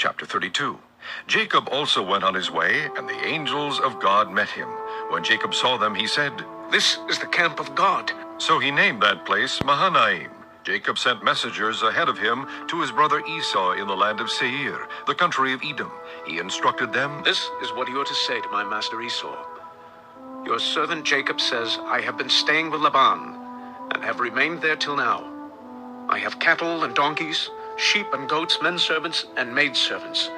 Chapter 32. Jacob also went on his way, and the angels of God met him. When Jacob saw them, he said, "This is the camp of God." So he named that place Mahanaim. Jacob sent messengers ahead of him to his brother Esau in the land of Seir, the country of Edom. He instructed them, "This is what you are to say to my master Esau. Your servant Jacob says, I have been staying with Laban, and have remained there till now. I have cattle and donkeys, sheep and goats, men servants and maidservants.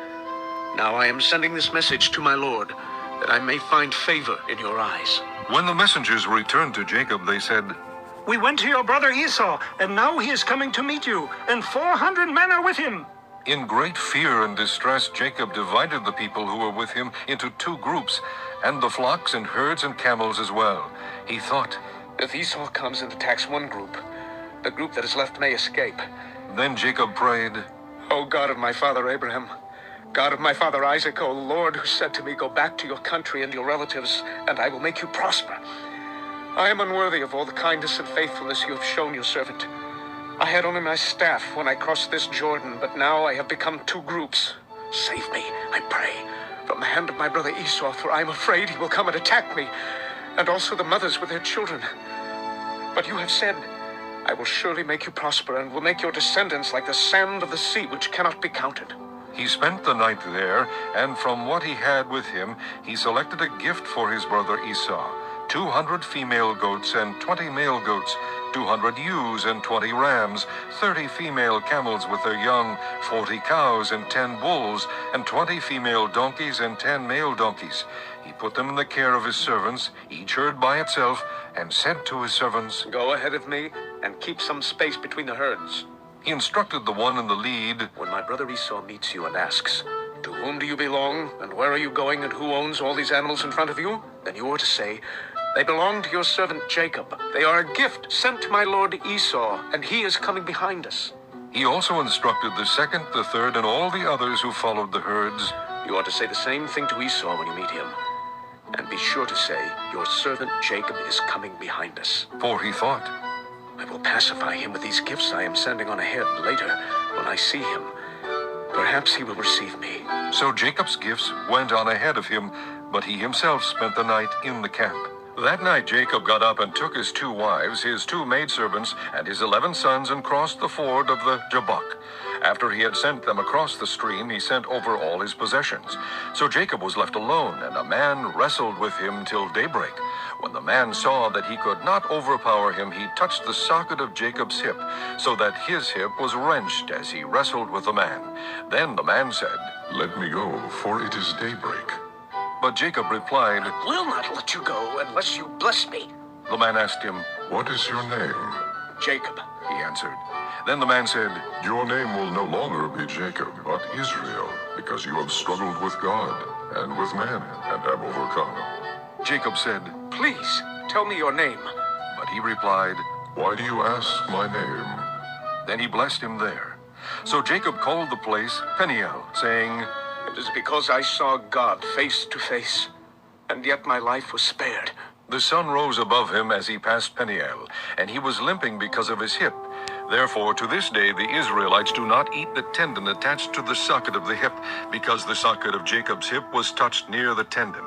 Now I am sending this message to my lord, that I may find favor in your eyes." When the messengers returned to Jacob, they said, "We went to your brother Esau, and now he is coming to meet you, and 400 men are with him." In great fear and distress, Jacob divided the people who were with him into two groups, and the flocks and herds and camels as well. He thought, "If Esau comes and attacks one group, the group that is left may escape." Then Jacob prayed, "O God of my father Abraham, God of my father Isaac, O Lord, who said to me, 'Go back to your country and your relatives, and I will make you prosper.' I am unworthy of all the kindness and faithfulness you have shown your servant. I had only my staff when I crossed this Jordan, but now I have become two groups. Save me, I pray, from the hand of my brother Esau, for I am afraid he will come and attack me, and also the mothers with their children. But you have said, 'I will surely make you prosper, and will make your descendants like the sand of the sea, which cannot be counted.'" He spent the night there, and from what he had with him, he selected a gift for his brother Esau, 200 female goats and 20 male goats, 200 ewes and 20 rams, 30 female camels with their young, 40 cows and 10 bulls, and 20 female donkeys and 10 male donkeys. He put them in the care of his servants, each herd by itself, and said to his servants, "Go ahead of me, and keep some space between the herds." He instructed the one in the lead, "When my brother Esau meets you and asks, 'To whom do you belong, and where are you going, and who owns all these animals in front of you?' then you are to say, 'They belong to your servant Jacob. They are a gift sent to my lord Esau, and he is coming behind us.'" He also instructed the second, the third, and all the others who followed the herds, "You are to say the same thing to Esau when you meet him. And be sure to say, 'Your servant Jacob is coming behind us.'" For he thought, "I will pacify him with these gifts I am sending on ahead later when I see him. Perhaps he will receive me." So Jacob's gifts went on ahead of him, but he himself spent the night in the camp. That night Jacob got up and took his 2 wives, his 2 maidservants, and his 11 sons, and crossed the ford of the Jabbok. After he had sent them across the stream, he sent over all his possessions. So Jacob was left alone, and a man wrestled with him till daybreak. When the man saw that he could not overpower him, he touched the socket of Jacob's hip, so that his hip was wrenched as he wrestled with the man. Then the man said, "Let me go, for it is daybreak." But Jacob replied, "I will not let you go unless you bless me." The man asked him, "What is your name?" "Jacob," he answered. Then the man said, "Your name will no longer be Jacob, but Israel, because you have struggled with God and with men and have overcome." Jacob said, "Please, tell me your name." but he replied, "Why do you ask my name?" Then he blessed him there. So Jacob called the place Peniel, saying, "It is because I saw God face to face, and yet my life was spared." The sun rose above him as he passed Peniel, and he was limping because of his hip. Therefore, to this day, the Israelites do not eat the tendon attached to the socket of the hip, because the socket of Jacob's hip was touched near the tendon.